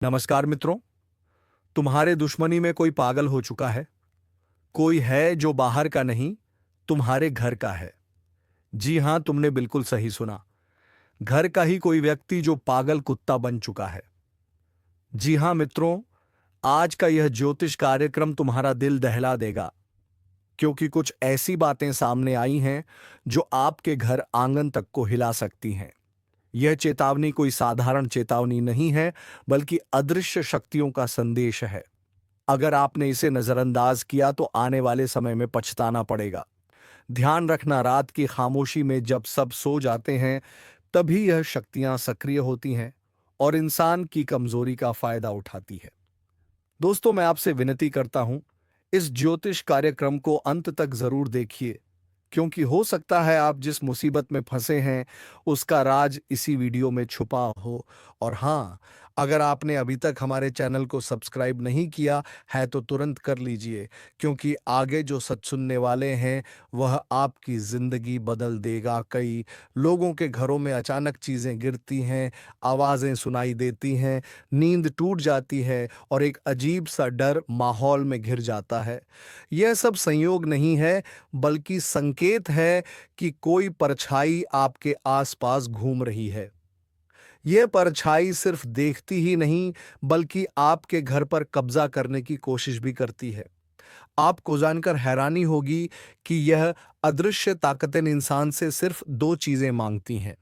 नमस्कार मित्रों। तुम्हारे दुश्मनी में कोई पागल हो चुका है। कोई है जो बाहर का नहीं, तुम्हारे घर का है। जी हां, तुमने बिल्कुल सही सुना। घर का ही कोई व्यक्ति जो पागल कुत्ता बन चुका है। जी हां मित्रों, आज का यह ज्योतिष कार्यक्रम तुम्हारा दिल दहला देगा, क्योंकि कुछ ऐसी बातें सामने आई हैं जो आपके घर आंगन तक को हिला सकती हैं। यह चेतावनी कोई साधारण चेतावनी नहीं है, बल्कि अदृश्य शक्तियों का संदेश है। अगर आपने इसे नजरअंदाज किया तो आने वाले समय में पछताना पड़ेगा। ध्यान रखना, रात की खामोशी में जब सब सो जाते हैं, तभी यह शक्तियां सक्रिय होती हैं और इंसान की कमजोरी का फायदा उठाती है। दोस्तों, मैं आपसे विनती करता हूं, इस ज्योतिष कार्यक्रम को अंत तक जरूर देखिए, क्योंकि हो सकता है आप जिस मुसीबत में फंसे हैं उसका राज इसी वीडियो में छुपा हो। और हाँ, अगर आपने अभी तक हमारे चैनल को सब्सक्राइब नहीं किया है तो तुरंत कर लीजिए, क्योंकि आगे जो सच सुनने वाले हैं वह आपकी जिंदगी बदल देगा। कई लोगों के घरों में अचानक चीजें गिरती हैं, आवाजें सुनाई देती हैं, नींद टूट जाती है और एक अजीब सा डर माहौल में घिर जाता है। यह सब संयोग नहीं है, बल्कि संकेत है कि कोई परछाई आपके आसपास घूम रही है। यह परछाई सिर्फ देखती ही नहीं, बल्कि आपके घर पर कब्जा करने की कोशिश भी करती है। आपको जानकर हैरानी होगी कि यह अदृश्य ताकतें इंसान से सिर्फ दो चीजें मांगती हैं।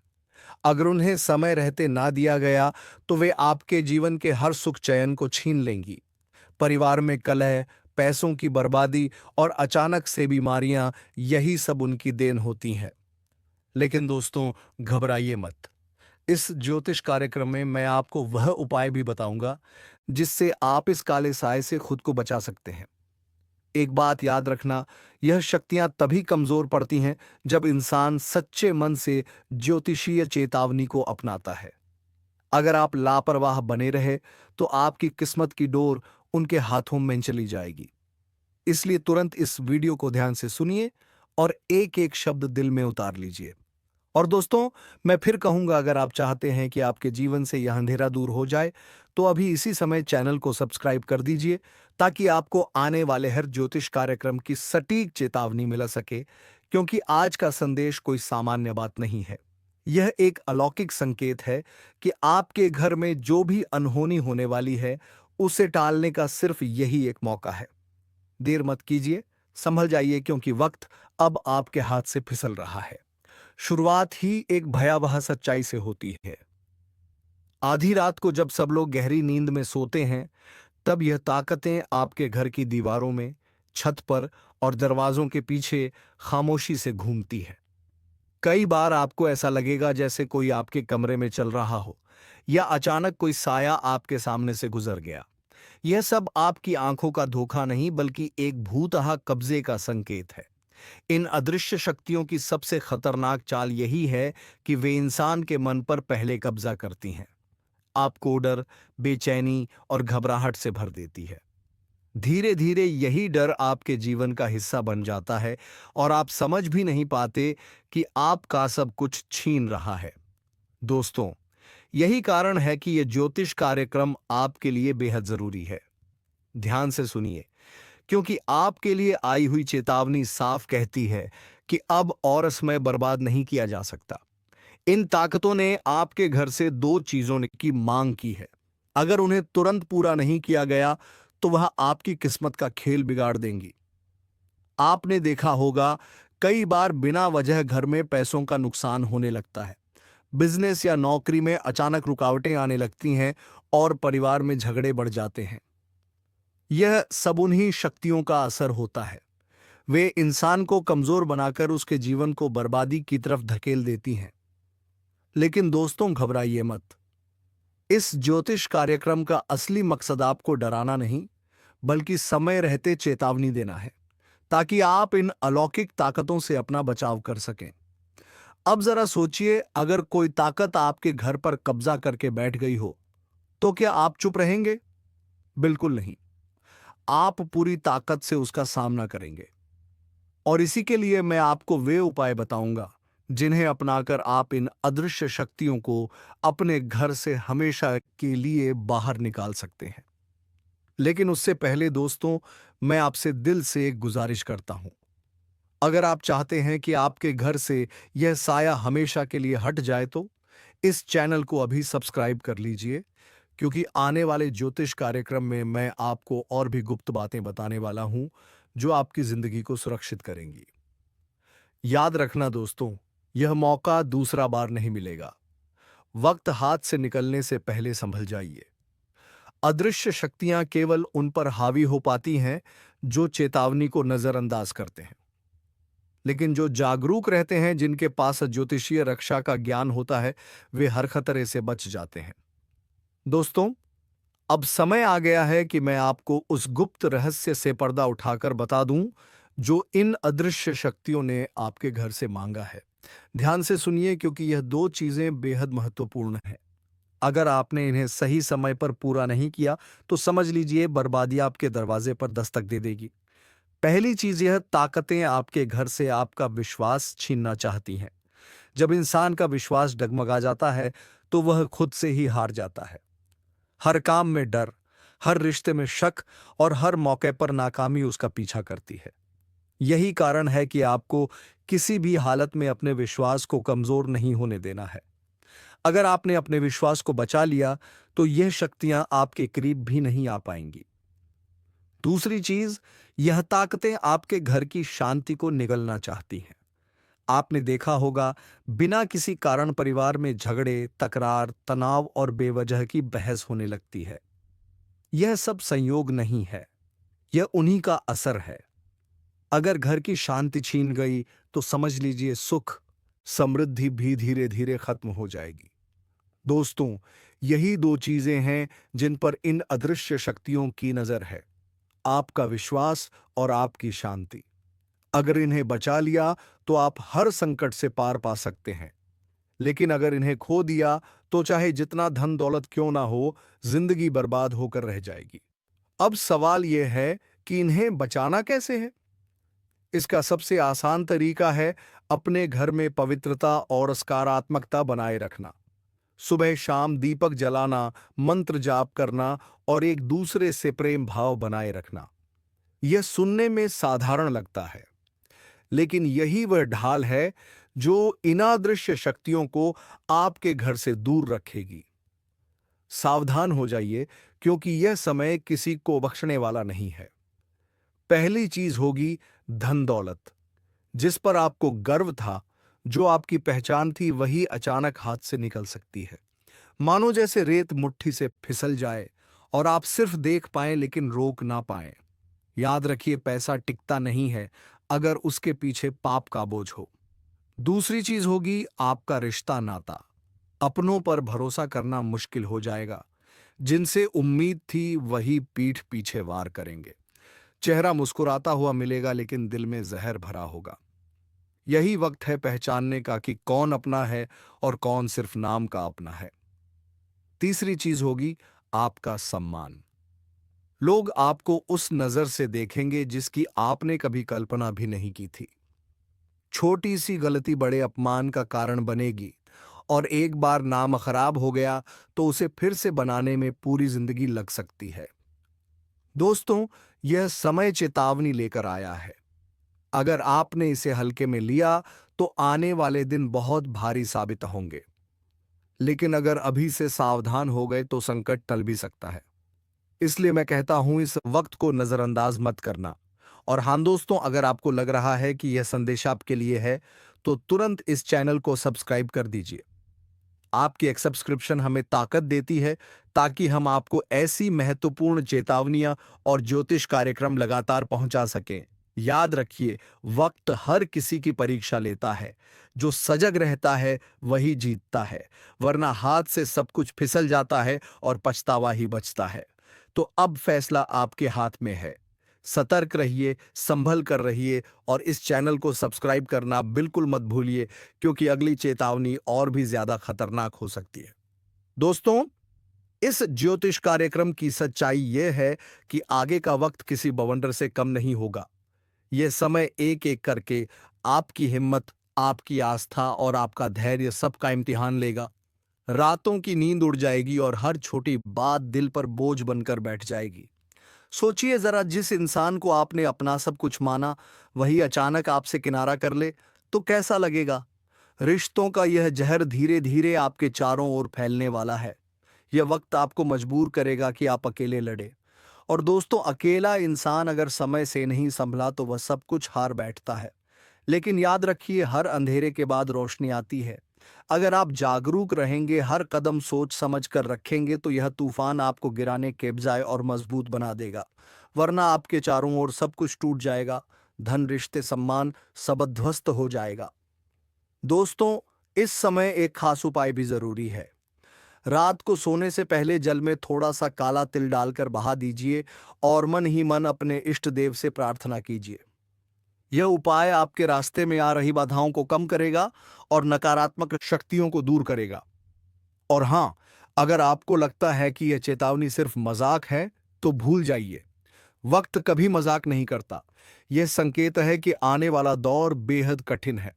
अगर उन्हें समय रहते ना दिया गया तो वे आपके जीवन के हर सुख चैन को छीन लेंगी। परिवार में कलह, पैसों की बर्बादी और अचानक से बीमारियां, यही सब उनकी देन होती हैं। लेकिन दोस्तों, घबराइए मत। इस ज्योतिष कार्यक्रम में मैं आपको वह उपाय भी बताऊंगा जिससे आप इस काले साए से खुद को बचा सकते हैं। एक बात याद रखना, यह शक्तियां तभी कमजोर पड़ती हैं जब इंसान सच्चे मन से ज्योतिषीय चेतावनी को अपनाता है। अगर आप लापरवाह बने रहे तो आपकी किस्मत की डोर उनके हाथों में चली जाएगी। इसलिए तुरंत इस वीडियो को ध्यान से सुनिए और एक एक शब्द दिल में उतार लीजिए। और दोस्तों, मैं फिर कहूंगा, अगर आप चाहते हैं कि आपके जीवन से यह अंधेरा दूर हो जाए तो अभी इसी समय चैनल को सब्सक्राइब कर दीजिए, ताकि आपको आने वाले हर ज्योतिष कार्यक्रम की सटीक चेतावनी मिल सके। क्योंकि आज का संदेश कोई सामान्य बात नहीं है, यह एक अलौकिक संकेत है कि आपके घर में जो भी अनहोनी होने वाली है उसे टालने का सिर्फ यही एक मौका है। देर मत कीजिए, संभल जाइए, क्योंकि वक्त अब आपके हाथ से फिसल रहा है। शुरुआत ही एक भयावह सच्चाई से होती है। आधी रात को जब सब लोग गहरी नींद में सोते हैं, तब यह ताकतें आपके घर की दीवारों में, छत पर और दरवाजों के पीछे खामोशी से घूमती है। कई बार आपको ऐसा लगेगा जैसे कोई आपके कमरे में चल रहा हो, या अचानक कोई साया आपके सामने से गुजर गया। यह सब आपकी आंखों का धोखा नहीं, बल्कि एक भूतहा कब्जे का संकेत है। इन अदृश्य शक्तियों की सबसे खतरनाक चाल यही है कि वे इंसान के मन पर पहले कब्जा करती हैं। आपको डर, बेचैनी और घबराहट से भर देती है। धीरे धीरे यही डर आपके जीवन का हिस्सा बन जाता है और आप समझ भी नहीं पाते कि आपका सब कुछ छीन रहा है। दोस्तों, यही कारण है कि यह ज्योतिष कार्यक्रम आपके लिए बेहद जरूरी है। ध्यान से सुनिए, क्योंकि आपके लिए आई हुई चेतावनी साफ कहती है कि अब और समय बर्बाद नहीं किया जा सकता। इन ताकतों ने आपके घर से दो चीजों की मांग की है। अगर उन्हें तुरंत पूरा नहीं किया गया तो वह आपकी किस्मत का खेल बिगाड़ देंगी। आपने देखा होगा, कई बार बिना वजह घर में पैसों का नुकसान होने लगता है। बिजनेस या नौकरी में अचानक रुकावटें आने लगती हैं और परिवार में झगड़े बढ़ जाते हैं। यह सब उन्हीं शक्तियों का असर होता है। वे इंसान को कमजोर बनाकर उसके जीवन को बर्बादी की तरफ धकेल देती हैं। लेकिन दोस्तों, घबराइए मत। इस ज्योतिष कार्यक्रम का असली मकसद आपको डराना नहीं, बल्कि समय रहते चेतावनी देना है, ताकि आप इन अलौकिक ताकतों से अपना बचाव कर सकें। अब जरा सोचिए, अगर कोई ताकत आपके घर पर कब्जा करके बैठ गई हो, तो क्या आप चुप रहेंगे? बिल्कुल नहीं। आप पूरी ताकत से उसका सामना करेंगे। और इसी के लिए मैं आपको वे उपाय बताऊंगा जिन्हें अपनाकर आप इन अदृश्य शक्तियों को अपने घर से हमेशा के लिए बाहर निकाल सकते हैं। लेकिन उससे पहले दोस्तों, मैं आपसे दिल से एक गुजारिश करता हूं। अगर आप चाहते हैं कि आपके घर से यह साया हमेशा के लिए हट जाए तो इस चैनल को अभी सब्सक्राइब कर लीजिए, क्योंकि आने वाले ज्योतिष कार्यक्रम में मैं आपको और भी गुप्त बातें बताने वाला हूं जो आपकी जिंदगी को सुरक्षित करेंगी। याद रखना दोस्तों, यह मौका दूसरा बार नहीं मिलेगा। वक्त हाथ से निकलने से पहले संभल जाइए। अदृश्य शक्तियां केवल उन पर हावी हो पाती हैं जो चेतावनी को नजरअंदाज करते हैं। लेकिन जो जागरूक रहते हैं, जिनके पास ज्योतिषीय रक्षा का ज्ञान होता है, वे हर खतरे से बच जाते हैं। दोस्तों, अब समय आ गया है कि मैं आपको उस गुप्त रहस्य से पर्दा उठाकर बता दूं जो इन अदृश्य शक्तियों ने आपके घर से मांगा है। ध्यान से सुनिए, क्योंकि यह दो चीजें बेहद महत्वपूर्ण हैं। अगर आपने इन्हें सही समय पर पूरा नहीं किया तो समझ लीजिए बर्बादी आपके दरवाजे पर दस्तक दे देगी। पहली चीज, यह ताकतें आपके घर से आपका विश्वास छीनना चाहती हैं। जब इंसान का विश्वास डगमगा जाता है तो वह खुद से ही हार जाता है। हर काम में डर, हर रिश्ते में शक और हर मौके पर नाकामी उसका पीछा करती है। यही कारण है कि आपको किसी भी हालत में अपने विश्वास को कमजोर नहीं होने देना है। अगर आपने अपने विश्वास को बचा लिया तो यह शक्तियां आपके करीब भी नहीं आ पाएंगी। दूसरी चीज, यह ताकतें आपके घर की शांति को निगलना चाहती हैं। आपने देखा होगा, बिना किसी कारण परिवार में झगड़े, तकरार, तनाव और बेवजह की बहस होने लगती है। यह सब संयोग नहीं है, यह उन्हीं का असर है। अगर घर की शांति छीन गई तो समझ लीजिए सुख, समृद्धि भी धीरे धीरे खत्म हो जाएगी। दोस्तों, यही दो चीजें हैं जिन पर इन अदृश्य शक्तियों की नजर है: आपका विश्वास और आपकी शांति। अगर इन्हें बचा लिया तो आप हर संकट से पार पा सकते हैं। लेकिन अगर इन्हें खो दिया तो चाहे जितना धन दौलत क्यों ना हो, जिंदगी बर्बाद होकर रह जाएगी। अब सवाल यह है कि इन्हें बचाना कैसे है। इसका सबसे आसान तरीका है अपने घर में पवित्रता और सकारात्मकता बनाए रखना। सुबह शाम दीपक जलाना, मंत्र जाप करना और एक दूसरे से प्रेम भाव बनाए रखना। यह सुनने में साधारण लगता है, लेकिन यही वह ढाल है जो इनादृश्य शक्तियों को आपके घर से दूर रखेगी। सावधान हो जाइए, क्योंकि यह समय किसी को बख्शने वाला नहीं है। पहली चीज होगी धन दौलत। जिस पर आपको गर्व था, जो आपकी पहचान थी, वही अचानक हाथ से निकल सकती है। मानो जैसे रेत मुट्ठी से फिसल जाए और आप सिर्फ देख पाएं लेकिन रोक ना पाएं। याद रखिए, पैसा टिकता नहीं है अगर उसके पीछे पाप का बोझ हो। दूसरी चीज होगी आपका रिश्ता नाता। अपनों पर भरोसा करना मुश्किल हो जाएगा। जिनसे उम्मीद थी वही पीठ पीछे वार करेंगे। चेहरा मुस्कुराता हुआ मिलेगा लेकिन दिल में जहर भरा होगा। यही वक्त है पहचानने का कि कौन अपना है और कौन सिर्फ नाम का अपना है। तीसरी चीज होगी आपका सम्मान। लोग आपको उस नजर से देखेंगे जिसकी आपने कभी कल्पना भी नहीं की थी। छोटी सी गलती बड़े अपमान का कारण बनेगी, और एक बार नाम खराब हो गया तो उसे फिर से बनाने में पूरी जिंदगी लग सकती है। दोस्तों, यह समय चेतावनी लेकर आया है। अगर आपने इसे हल्के में लिया तो आने वाले दिन बहुत भारी साबित होंगे। लेकिन अगर अभी से सावधान हो गए तो संकट टल भी सकता है। इसलिए मैं कहता हूं, इस वक्त को नजरअंदाज मत करना। और हाँ दोस्तों, अगर आपको लग रहा है कि यह संदेश आपके लिए है तो तुरंत इस चैनल को सब्सक्राइब कर दीजिए। आपकी एक सब्सक्रिप्शन हमें ताकत देती है ताकि हम आपको ऐसी महत्वपूर्ण चेतावनियां और ज्योतिष कार्यक्रम लगातार पहुंचा सकें। याद रखिए, वक्त हर किसी की परीक्षा लेता है। जो सजग रहता है वही जीतता है, वरना हाथ से सब कुछ फिसल जाता है और पछतावा ही बचता है। तो अब फैसला आपके हाथ में है। सतर्क रहिए, संभल कर रहिए और इस चैनल को सब्सक्राइब करना बिल्कुल मत भूलिए, क्योंकि अगली चेतावनी और भी ज्यादा खतरनाक हो सकती है। दोस्तों, इस ज्योतिष कार्यक्रम की सच्चाई यह है कि आगे का वक्त किसी बवंडर से कम नहीं होगा। यह समय एक एक करके आपकी हिम्मत, आपकी आस्था और आपका धैर्य सबका इम्तिहान लेगा। रातों की नींद उड़ जाएगी और हर छोटी बात दिल पर बोझ बनकर बैठ जाएगी। सोचिए जरा, जिस इंसान को आपने अपना सब कुछ माना, वही अचानक आपसे किनारा कर ले, तो कैसा लगेगा? रिश्तों का यह जहर धीरे धीरे आपके चारों ओर फैलने वाला है। यह वक्त आपको मजबूर करेगा कि आप अकेले लड़े। और दोस्तों, अकेला इंसान अगर समय से नहीं संभला तो वह सब कुछ हार बैठता है। लेकिन याद रखिए, हर अंधेरे के बाद रोशनी आती है। अगर आप जागरूक रहेंगे, हर कदम सोच समझ कर रखेंगे, तो यह तूफान आपको गिराने के बजाय और मजबूत बना देगा। वरना आपके चारों ओर सब कुछ टूट जाएगा। धन, रिश्ते, सम्मान सब ध्वस्त हो जाएगा। दोस्तों, इस समय एक खास उपाय भी जरूरी है। रात को सोने से पहले जल में थोड़ा सा काला तिल डालकर बहा दीजिए और मन ही मन अपने इष्ट देव से प्रार्थना कीजिए। यह उपाय आपके रास्ते में आ रही बाधाओं को कम करेगा और नकारात्मक शक्तियों को दूर करेगा। और हां, अगर आपको लगता है कि यह चेतावनी सिर्फ मजाक है, तो भूल जाइए। वक्त कभी मजाक नहीं करता। यह संकेत है कि आने वाला दौर बेहद कठिन है।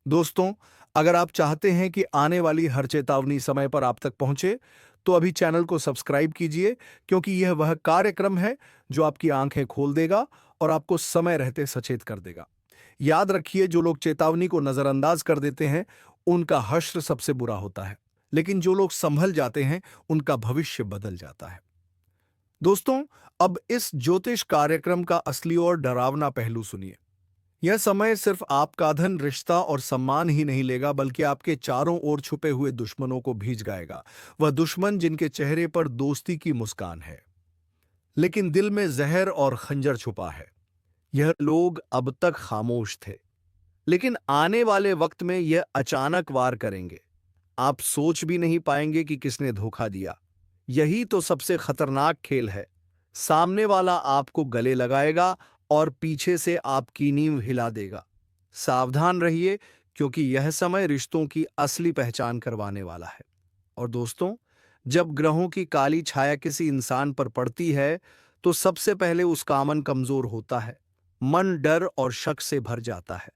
दोस्तों, अगर आप चाहते हैं कि आने वाली हर चेतावनी समय पर आप तक पहुंचे, तो अभी चैनल को सब्सक्राइब कीजिए, क्योंकि यह वह कार्यक्रम है जो आपकी आंखें खोल देगा और आपको समय रहते सचेत कर देगा। याद रखिए, जो लोग चेतावनी को नजरअंदाज कर देते हैं, उनका हश्र सबसे बुरा होता है। लेकिन जो लोग संभल जाते हैं, उनका भविष्य बदल जाता है। दोस्तों, अब इस ज्योतिष कार्यक्रम का असली और डरावना पहलू सुनिए। यह समय सिर्फ आपका धन, रिश्ता और सम्मान ही नहीं लेगा, बल्कि आपके चारों ओर छुपे हुए दुश्मनों को भी जगाएगा। वह दुश्मन जिनके चेहरे पर दोस्ती की मुस्कान है, लेकिन दिल में जहर और खंजर छुपा है। यह लोग अब तक खामोश थे, लेकिन आने वाले वक्त में यह अचानक वार करेंगे। आप सोच भी नहीं पाएंगे कि किसने धोखा दिया। यही तो सबसे खतरनाक खेल है। सामने वाला आपको गले लगाएगा और पीछे से आपकी नींव हिला देगा। सावधान रहिए, क्योंकि यह समय रिश्तों की असली पहचान करवाने वाला है। और दोस्तों, जब ग्रहों की काली छाया किसी इंसान पर पड़ती है, तो सबसे पहले उसका मन कमजोर होता है। मन डर और शक से भर जाता है।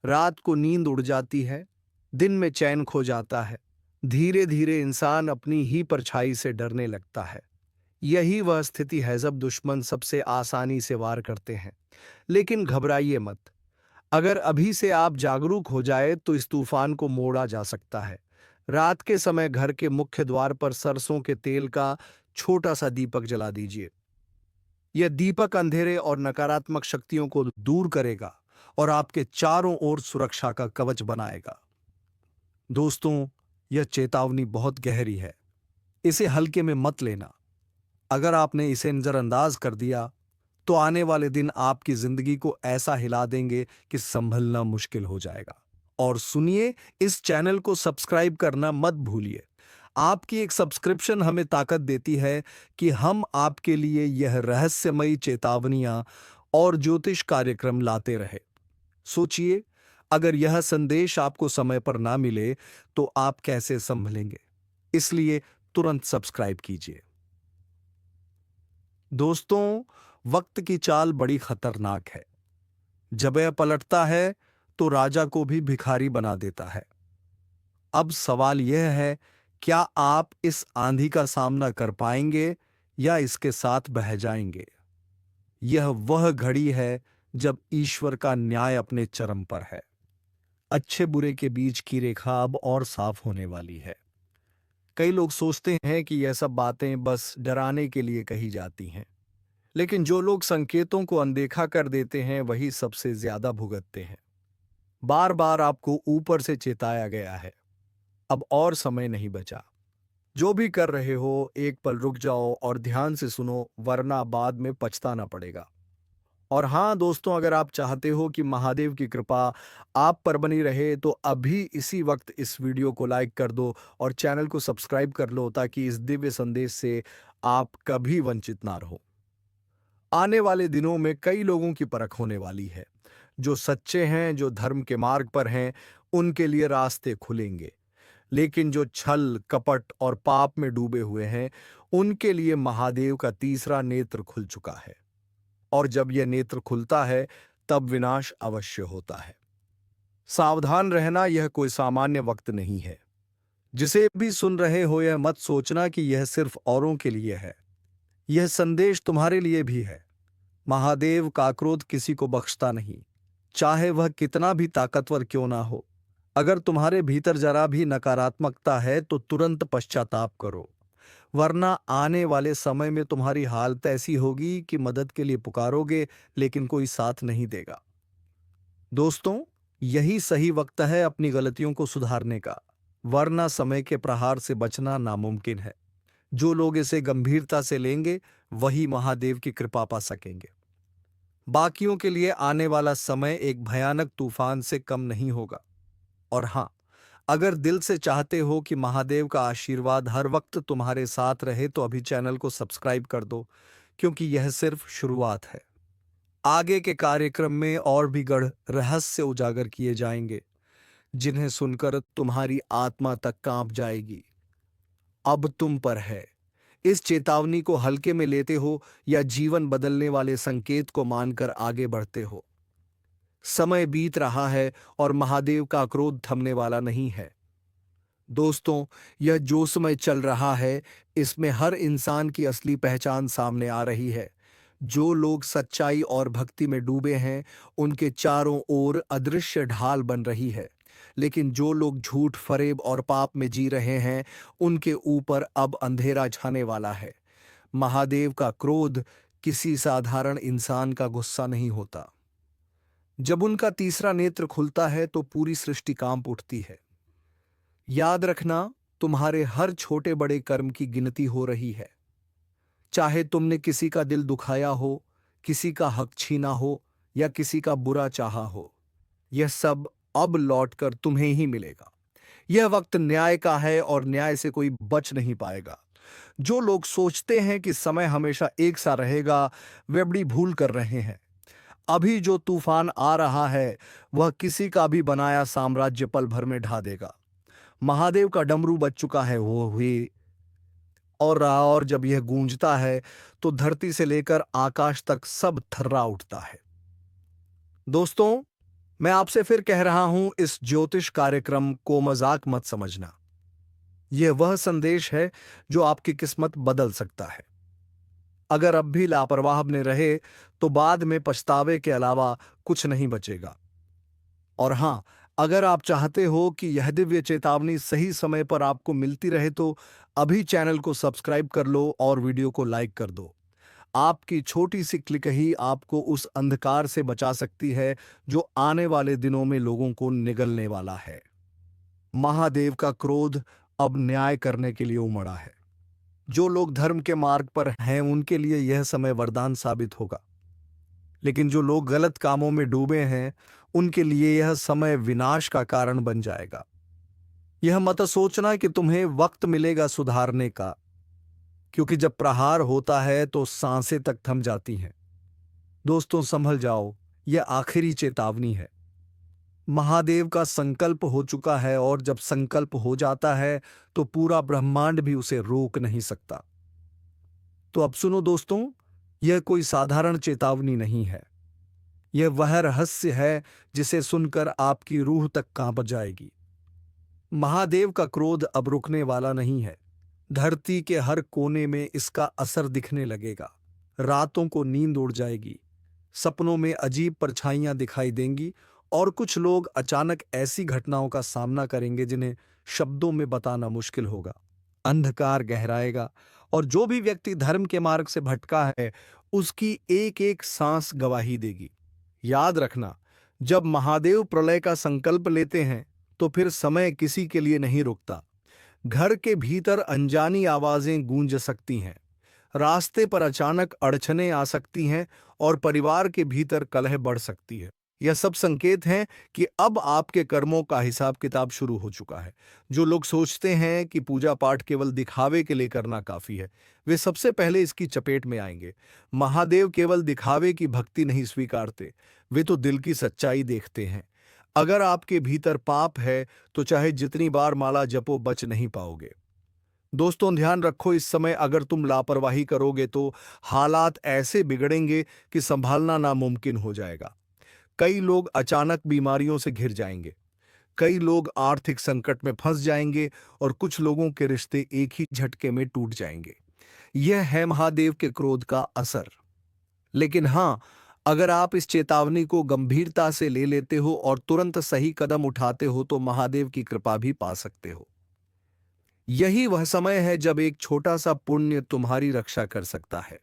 रात को नींद उड़ जाती है, दिन में चैन खो जाता है। धीरे धीरे इंसान अपनी ही परछाई से डरने लगता है। यही वह स्थिति है जब दुश्मन सबसे आसानी से वार करते हैं। लेकिन घबराइए मत। अगर अभी से आप जागरूक हो जाए, तो इस तूफान को मोड़ा जा सकता है। रात के समय घर के मुख्य द्वार पर सरसों के तेल का छोटा सा दीपक जला दीजिए। यह दीपक अंधेरे और नकारात्मक शक्तियों को दूर करेगा और आपके चारों ओर सुरक्षा का कवच बनाएगा। दोस्तों, यह चेतावनी बहुत गहरी है। इसे हल्के में मत लेना। अगर आपने इसे नजरअंदाज कर दिया, तो आने वाले दिन आपकी जिंदगी को ऐसा हिला देंगे कि संभलना मुश्किल हो जाएगा। और सुनिए, इस चैनल को सब्सक्राइब करना मत भूलिए। आपकी एक सब्सक्रिप्शन हमें ताकत देती है कि हम आपके लिए यह रहस्यमयी चेतावनियां और ज्योतिष कार्यक्रम लाते रहे। सोचिए, अगर यह संदेश आपको समय पर ना मिले, तो आप कैसे संभलेंगे? इसलिए तुरंत सब्सक्राइब कीजिए। दोस्तों, वक्त की चाल बड़ी खतरनाक है। जब यह पलटता है, तो राजा को भी भिखारी बना देता है। अब सवाल यह है, क्या आप इस आंधी का सामना कर पाएंगे या इसके साथ बह जाएंगे? यह वह घड़ी है जब ईश्वर का न्याय अपने चरम पर है। अच्छे बुरे के बीच की रेखा अब और साफ होने वाली है। कई लोग सोचते हैं कि यह सब बातें बस डराने के लिए कही जाती हैं, लेकिन जो लोग संकेतों को अनदेखा कर देते हैं, वही सबसे ज्यादा भुगतते हैं। बार बार आपको ऊपर से चेताया गया है, अब और समय नहीं बचा। जो भी कर रहे हो, एक पल रुक जाओ और ध्यान से सुनो, वरना बाद में पछताना पड़ेगा। और हाँ दोस्तों, अगर आप चाहते हो कि महादेव की कृपा आप पर बनी रहे, तो अभी इसी वक्त इस वीडियो को लाइक कर दो और चैनल को सब्सक्राइब कर लो, ताकि इस दिव्य संदेश से आप कभी वंचित ना रहो। आने वाले दिनों में कई लोगों की परख होने वाली है। जो सच्चे हैं, जो धर्म के मार्ग पर हैं, उनके लिए रास्ते खुलेंगे। लेकिन जो छल, कपट और पाप में डूबे हुए हैं, उनके लिए महादेव का तीसरा नेत्र खुल चुका है। और जब यह नेत्र खुलता है, तब विनाश अवश्य होता है। सावधान रहना यह कोई सामान्य वक्त नहीं है। जिसे भी सुन रहे हो यह मत सोचना कि यह सिर्फ औरों के लिए है। यह संदेश तुम्हारे लिए भी है। महादेव का क्रोध किसी को बख्शता नहीं, चाहे वह कितना भी ताकतवर क्यों ना हो। अगर तुम्हारे भीतर जरा भी नकारात्मकता है तो तुरंत पश्चाताप करो, वरना आने वाले समय में तुम्हारी हालत ऐसी होगी कि मदद के लिए पुकारोगे लेकिन कोई साथ नहीं देगा। दोस्तों, यही सही वक्त है अपनी गलतियों को सुधारने का, वरना समय के प्रहार से बचना नामुमकिन है। जो लोग इसे गंभीरता से लेंगे वही महादेव की कृपा पा सकेंगे। बाकियों के लिए आने वाला समय एक भयानक तूफान से कम नहीं होगा। और हां, अगर दिल से चाहते हो कि महादेव का आशीर्वाद हर वक्त तुम्हारे साथ रहे तो अभी चैनल को सब्सक्राइब कर दो, क्योंकि यह सिर्फ शुरुआत है। आगे के कार्यक्रम में और भी गढ़ रहस्य उजागर किए जाएंगे, जिन्हें सुनकर तुम्हारी आत्मा तक कांप जाएगी। अब तुम पर है, इस चेतावनी को हल्के में लेते हो या जीवन बदलने वाले संकेत को मानकर आगे बढ़ते हो। समय बीत रहा है और महादेव का क्रोध थमने वाला नहीं है। दोस्तों, यह जो समय चल रहा है इसमें हर इंसान की असली पहचान सामने आ रही है। जो लोग सच्चाई और भक्ति में डूबे हैं उनके चारों ओर अदृश्य ढाल बन रही है, लेकिन जो लोग झूठ, फरेब और पाप में जी रहे हैं उनके ऊपर अब अंधेरा छाने वाला है। महादेव का क्रोध किसी साधारण इंसान का गुस्सा नहीं होता। जब उनका तीसरा नेत्र खुलता है तो पूरी सृष्टि कांप उठती है। याद रखना, तुम्हारे हर छोटे बड़े कर्म की गिनती हो रही है। चाहे तुमने किसी का दिल दुखाया हो, किसी का हक छीना हो या किसी का बुरा चाहा हो, यह सब अब लौटकर तुम्हें ही मिलेगा। यह वक्त न्याय का है और न्याय से कोई बच नहीं पाएगा। जो लोग सोचते हैं कि समय हमेशा एक सा रहेगा, वे बड़ी भूल कर रहे हैं। अभी जो तूफान आ रहा है वह किसी का भी बनाया साम्राज्य पल भर में ढा देगा। महादेव का डमरू बज चुका है, वो हुई और रहा, और जब यह गूंजता है तो धरती से लेकर आकाश तक सब थर्रा उठता है। दोस्तों, मैं आपसे फिर कह रहा हूं, इस ज्योतिष कार्यक्रम को मजाक मत समझना। यह वह संदेश है जो आपकी किस्मत बदल सकता है। अगर अब भी लापरवाह बने रहे तो बाद में पछतावे के अलावा कुछ नहीं बचेगा। और हां, अगर आप चाहते हो कि यह दिव्य चेतावनी सही समय पर आपको मिलती रहे तो अभी चैनल को सब्सक्राइब कर लो और वीडियो को लाइक कर दो। आपकी छोटी सी क्लिक ही आपको उस अंधकार से बचा सकती है जो आने वाले दिनों में लोगों को निगलने वाला है। महादेव का क्रोध अब न्याय करने के लिए उमड़ा है। जो लोग धर्म के मार्ग पर हैं उनके लिए यह समय वरदान साबित होगा, लेकिन जो लोग गलत कामों में डूबे हैं उनके लिए यह समय विनाश का कारण बन जाएगा। यह मत सोचना कि तुम्हें वक्त मिलेगा सुधारने का, क्योंकि जब प्रहार होता है तो सांसें तक थम जाती हैं। दोस्तों, संभल जाओ, यह आखिरी चेतावनी है। महादेव का संकल्प हो चुका है और जब संकल्प हो जाता है तो पूरा ब्रह्मांड भी उसे रोक नहीं सकता। तो अब सुनो दोस्तों, यह कोई साधारण चेतावनी नहीं है। यह वह रहस्य है जिसे सुनकर आपकी रूह तक कांप जाएगी। महादेव का क्रोध अब रुकने वाला नहीं है। धरती के हर कोने में इसका असर दिखने लगेगा। रातों को नींद उड़ जाएगी, सपनों में अजीब परछाइयां दिखाई देंगी और कुछ लोग अचानक ऐसी घटनाओं का सामना करेंगे जिन्हें शब्दों में बताना मुश्किल होगा। अंधकार गहराएगा और जो भी व्यक्ति धर्म के मार्ग से भटका है उसकी एक एक सांस गवाही देगी। याद रखना, जब महादेव प्रलय का संकल्प लेते हैं तो फिर समय किसी के लिए नहीं रुकता। घर के भीतर अनजानी आवाजें गूंज सकती हैं, रास्ते पर अचानक अड़चनें आ सकती हैं और परिवार के भीतर कलह बढ़ सकती है। यह सब संकेत हैं कि अब आपके कर्मों का हिसाब किताब शुरू हो चुका है। जो लोग सोचते हैं कि पूजा पाठ केवल दिखावे के लिए करना काफी है, वे सबसे पहले इसकी चपेट में आएंगे। महादेव केवल दिखावे की भक्ति नहीं स्वीकारते, वे तो दिल की सच्चाई देखते हैं। अगर आपके भीतर पाप है तो चाहे जितनी बार माला जपो बच नहीं पाओगे। दोस्तों, ध्यान रखो, इस समय अगर तुम लापरवाही करोगे तो हालात ऐसे बिगड़ेंगे कि संभालना नामुमकिन हो जाएगा। कई लोग अचानक बीमारियों से घिर जाएंगे, कई लोग आर्थिक संकट में फंस जाएंगे और कुछ लोगों के रिश्ते एक ही झटके में टूट जाएंगे। यह है महादेव के क्रोध का असर। लेकिन हां, अगर आप इस चेतावनी को गंभीरता से ले लेते हो और तुरंत सही कदम उठाते हो तो महादेव की कृपा भी पा सकते हो। यही वह समय है जब एक छोटा सा पुण्य तुम्हारी रक्षा कर सकता है।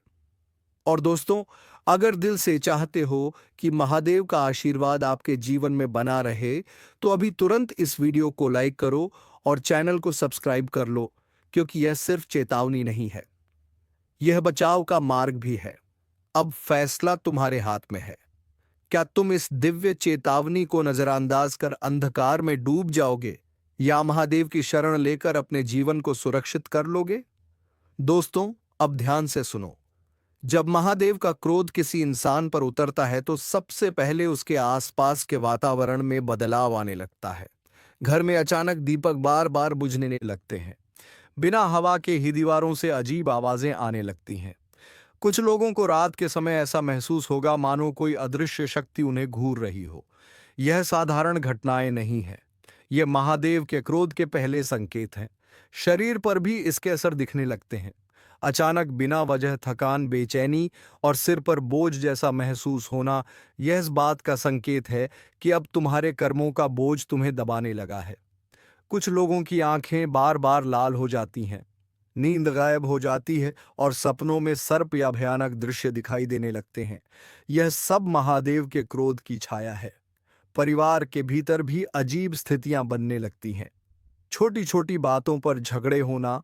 और दोस्तों, अगर दिल से चाहते हो कि महादेव का आशीर्वाद आपके जीवन में बना रहे, तो अभी तुरंत इस वीडियो को लाइक करो और चैनल को सब्सक्राइब कर लो, क्योंकि यह सिर्फ चेतावनी नहीं है, यह बचाव का मार्ग भी है। अब फैसला तुम्हारे हाथ में है। क्या तुम इस दिव्य चेतावनी को नजरअंदाज कर अंधकार में डूब जाओगे या महादेव की शरण लेकर अपने जीवन को सुरक्षित कर लोगे? दोस्तों, अब ध्यान से सुनो। जब महादेव का क्रोध किसी इंसान पर उतरता है तो सबसे पहले उसके आसपास के वातावरण में बदलाव आने लगता है। घर में अचानक दीपक बार बार बुझने लगते हैं। बिना हवा के ही दीवारों से अजीब आवाजें आने लगती हैं। कुछ लोगों को रात के समय ऐसा महसूस होगा मानो कोई अदृश्य शक्ति उन्हें घूर रही हो। यह साधारण घटनाएं नहीं है, यह महादेव के क्रोध के पहले संकेत हैं। शरीर पर भी इसके असर दिखने लगते हैं। अचानक बिना वजह थकान, बेचैनी और सिर पर बोझ जैसा महसूस होना, यह इस बात का संकेत है कि अब तुम्हारे कर्मों का बोझ तुम्हें दबाने लगा है। कुछ लोगों की आंखें बार बार लाल हो जाती हैं, नींद गायब हो जाती है और सपनों में सर्प या भयानक दृश्य दिखाई देने लगते हैं। यह सब महादेव के क्रोध की छाया है। परिवार के भीतर भी अजीब स्थितियां बनने लगती हैं। छोटी छोटी बातों पर झगड़े होना,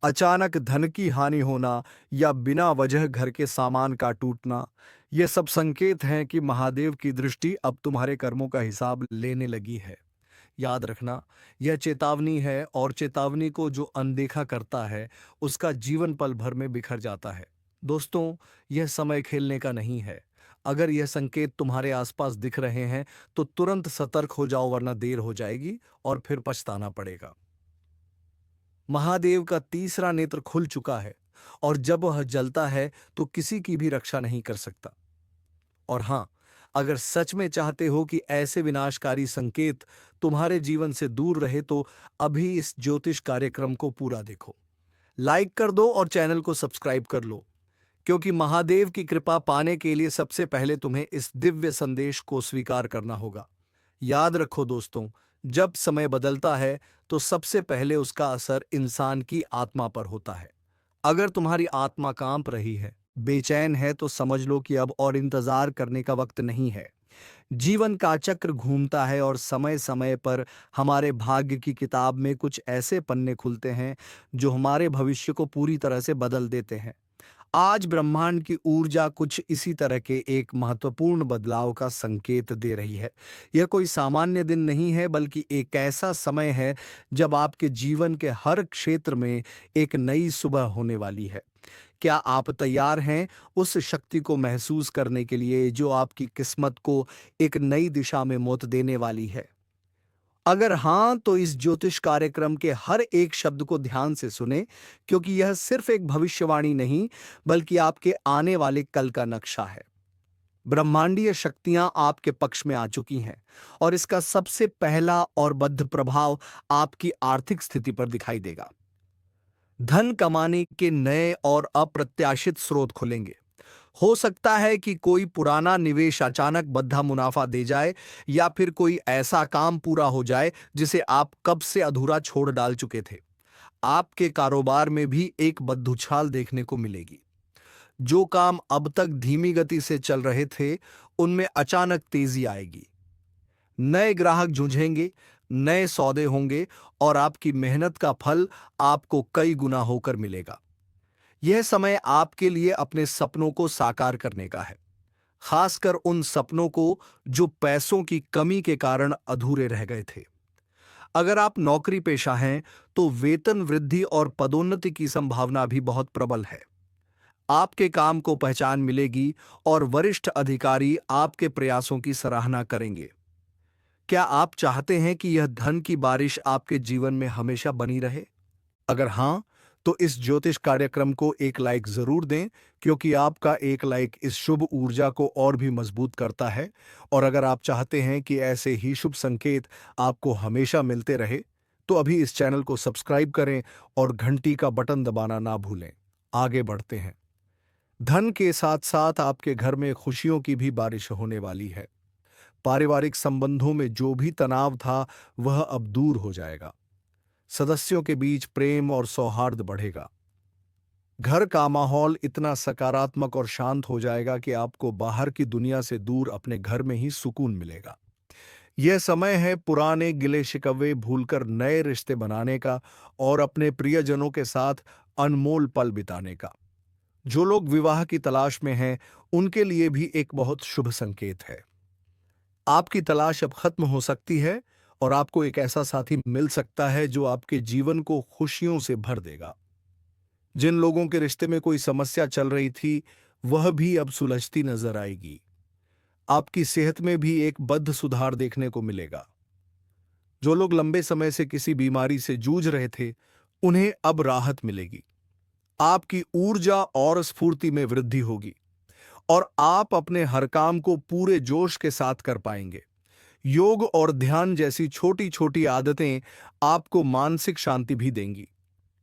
अचानक धन की हानि होना या बिना वजह घर के सामान का टूटना, ये सब संकेत हैं कि महादेव की दृष्टि अब तुम्हारे कर्मों का हिसाब लेने लगी है। याद रखना, यह चेतावनी है और चेतावनी को जो अनदेखा करता है उसका जीवन पल भर में बिखर जाता है। दोस्तों, यह समय खेलने का नहीं है। अगर यह संकेत तुम्हारे आसपास दिख रहे हैं तो तुरंत सतर्क हो जाओ, वरना देर हो जाएगी और फिर पछताना पड़ेगा। महादेव का तीसरा नेत्र खुल चुका है और जब वह जलता है तो किसी की भी रक्षा नहीं कर सकता। और हां, अगर सच में चाहते हो कि ऐसे विनाशकारी संकेत तुम्हारे जीवन से दूर रहे तो अभी इस ज्योतिष कार्यक्रम को पूरा देखो। लाइक कर दो और चैनल को सब्सक्राइब कर लो, क्योंकि महादेव की कृपा पाने के लिए सबसे पहले तुम्हें इस दिव्य संदेश को स्वीकार करना होगा। याद रखो दोस्तों, जब समय बदलता है तो सबसे पहले उसका असर इंसान की आत्मा पर होता है। अगर तुम्हारी आत्मा कांप रही है, बेचैन है, तो समझ लो कि अब और इंतजार करने का वक्त नहीं है। जीवन का चक्र घूमता है और समय समय पर हमारे भाग्य की किताब में कुछ ऐसे पन्ने खुलते हैं जो हमारे भविष्य को पूरी तरह से बदल देते हैं। आज ब्रह्मांड की ऊर्जा कुछ इसी तरह के एक महत्वपूर्ण बदलाव का संकेत दे रही है। यह कोई सामान्य दिन नहीं है, बल्कि एक ऐसा समय है जब आपके जीवन के हर क्षेत्र में एक नई सुबह होने वाली है। क्या आप तैयार हैं उस शक्ति को महसूस करने के लिए जो आपकी किस्मत को एक नई दिशा में मोड़ देने वाली है? अगर हां, तो इस ज्योतिष कार्यक्रम के हर एक शब्द को ध्यान से सुने, क्योंकि यह सिर्फ एक भविष्यवाणी नहीं, बल्कि आपके आने वाले कल का नक्शा है। ब्रह्मांडीय शक्तियां आपके पक्ष में आ चुकी हैं और इसका सबसे पहला और बद्ध प्रभाव आपकी आर्थिक स्थिति पर दिखाई देगा। धन कमाने के नए और अप्रत्याशित स्रोत खुलेंगे। हो सकता है कि कोई पुराना निवेश अचानक बद्धा मुनाफा दे जाए या फिर कोई ऐसा काम पूरा हो जाए जिसे आप कब से अधूरा छोड़ डाल चुके थे। आपके कारोबार में भी एक बद्दुछाल देखने को मिलेगी। जो काम अब तक धीमी गति से चल रहे थे, उनमें अचानक तेजी आएगी। नए ग्राहक जुझेंगे, नए सौदे होंगे और आपकी मेहनत का फल आपको कई गुना होकर मिलेगा। यह समय आपके लिए अपने सपनों को साकार करने का है, खासकर उन सपनों को जो पैसों की कमी के कारण अधूरे रह गए थे। अगर आप नौकरी पेशा हैं तो वेतन वृद्धि और पदोन्नति की संभावना भी बहुत प्रबल है। आपके काम को पहचान मिलेगी और वरिष्ठ अधिकारी आपके प्रयासों की सराहना करेंगे। क्या आप चाहते हैं कि यह धन की बारिश आपके जीवन में हमेशा बनी रहे? अगर हां, तो इस ज्योतिष कार्यक्रम को एक लाइक जरूर दें, क्योंकि आपका एक लाइक इस शुभ ऊर्जा को और भी मजबूत करता है। और अगर आप चाहते हैं कि ऐसे ही शुभ संकेत आपको हमेशा मिलते रहे, तो अभी इस चैनल को सब्सक्राइब करें और घंटी का बटन दबाना ना भूलें। आगे बढ़ते हैं। धन के साथ साथ आपके घर में खुशियों की भी बारिश होने वाली है। पारिवारिक संबंधों में जो भी तनाव था, वह अब दूर हो जाएगा। सदस्यों के बीच प्रेम और सौहार्द बढ़ेगा। घर का माहौल इतना सकारात्मक और शांत हो जाएगा कि आपको बाहर की दुनिया से दूर अपने घर में ही सुकून मिलेगा। यह समय है पुराने गिले शिकवे भूलकर नए रिश्ते बनाने का और अपने प्रियजनों के साथ अनमोल पल बिताने का। जो लोग विवाह की तलाश में हैं, उनके लिए भी एक बहुत शुभ संकेत है। आपकी तलाश अब खत्म हो सकती है और आपको एक ऐसा साथी मिल सकता है जो आपके जीवन को खुशियों से भर देगा। जिन लोगों के रिश्ते में कोई समस्या चल रही थी, वह भी अब सुलझती नजर आएगी। आपकी सेहत में भी एक बद्ध सुधार देखने को मिलेगा। जो लोग लंबे समय से किसी बीमारी से जूझ रहे थे, उन्हें अब राहत मिलेगी। आपकी ऊर्जा और स्फूर्ति में वृद्धि होगी और आप अपने हर काम को पूरे जोश के साथ कर पाएंगे। योग और ध्यान जैसी छोटी छोटी आदतें आपको मानसिक शांति भी देंगी।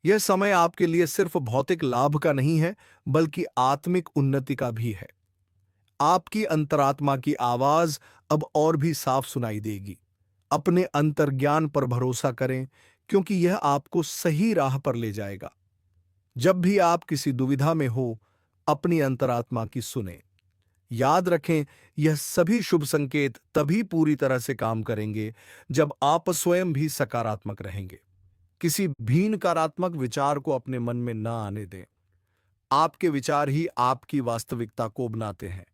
यह समय आपके लिए सिर्फ भौतिक लाभ का नहीं है, बल्कि आत्मिक उन्नति का भी है। आपकी अंतरात्मा की आवाज अब और भी साफ सुनाई देगी। अपने अंतर्ज्ञान पर भरोसा करें, क्योंकि यह आपको सही राह पर ले जाएगा। जब भी आप किसी दुविधा में हो, अपनी अंतरात्मा की सुने। याद रखें, यह सभी शुभ संकेत तभी पूरी तरह से काम करेंगे जब आप स्वयं भी सकारात्मक रहेंगे। किसी भी नकारात्मक विचार को अपने मन में न आने दें। आपके विचार ही आपकी वास्तविकता को बनाते हैं।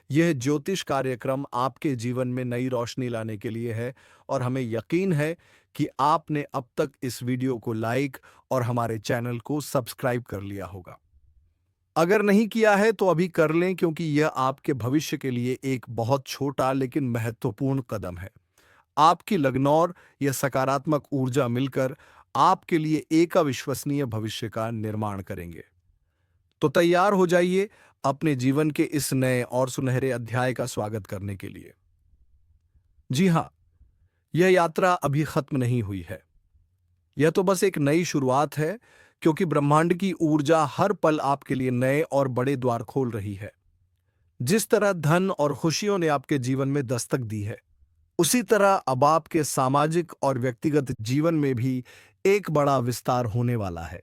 यह ज्योतिष कार्यक्रम आपके जीवन में नई रोशनी लाने के लिए है और हमें यकीन है कि आपने अब तक इस वीडियो को लाइक और हमारे चैनल को सब्सक्राइब कर लिया होगा। अगर नहीं किया है तो अभी कर लें, क्योंकि यह आपके भविष्य के लिए एक बहुत छोटा लेकिन महत्वपूर्ण कदम है। आपकी लगनौर या सकारात्मक ऊर्जा मिलकर आपके लिए एक अविश्वसनीय भविष्य का निर्माण करेंगे। तो तैयार हो जाइए अपने जीवन के इस नए और सुनहरे अध्याय का स्वागत करने के लिए। जी हाँ, यह यात्रा अभी खत्म नहीं हुई है। यह तो बस एक नई शुरुआत है, क्योंकि ब्रह्मांड की ऊर्जा हर पल आपके लिए नए और बड़े द्वार खोल रही है। जिस तरह धन और खुशियों ने आपके जीवन में दस्तक दी है, उसी तरह अब आपके सामाजिक और व्यक्तिगत जीवन में भी एक बड़ा विस्तार होने वाला है।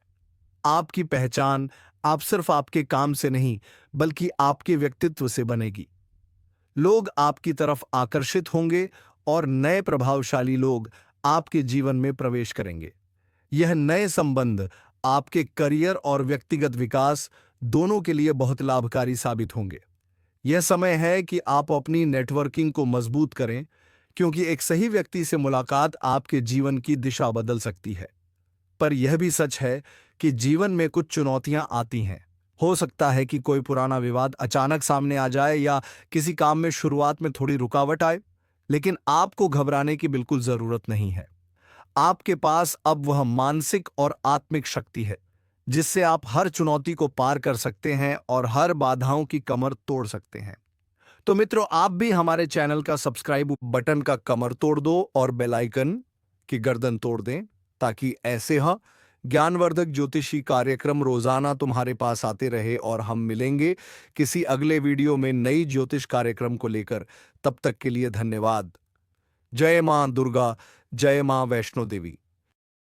आपकी पहचान आप सिर्फ आपके काम से नहीं, बल्कि आपके व्यक्तित्व से बनेगी। लोग आपकी तरफ आकर्षित होंगे और नए प्रभावशाली लोग आपके जीवन में प्रवेश करेंगे। यह नए संबंध आपके करियर और व्यक्तिगत विकास दोनों के लिए बहुत लाभकारी साबित होंगे। यह समय है कि आप अपनी नेटवर्किंग को मजबूत करें, क्योंकि एक सही व्यक्ति से मुलाकात आपके जीवन की दिशा बदल सकती है। पर यह भी सच है कि जीवन में कुछ चुनौतियां आती हैं। हो सकता है कि कोई पुराना विवाद अचानक सामने आ जाए या किसी काम में शुरुआत में थोड़ी रुकावट आए, लेकिन आपको घबराने की बिल्कुल जरूरत नहीं है। आपके पास अब वह मानसिक और आत्मिक शक्ति है जिससे आप हर चुनौती को पार कर सकते हैं और हर बाधाओं की कमर तोड़ सकते हैं। तो मित्रों, आप भी हमारे चैनल का सब्सक्राइब बटन का कमर तोड़ दो और बेल आइकन की गर्दन तोड़ दें, ताकि ऐसे ज्ञानवर्धक ज्योतिषी कार्यक्रम रोजाना तुम्हारे पास आते रहे। और हम मिलेंगे किसी अगले वीडियो में नई ज्योतिष कार्यक्रम को लेकर। तब तक के लिए धन्यवाद। जय मां दुर्गा, जय मां वैष्णो देवी।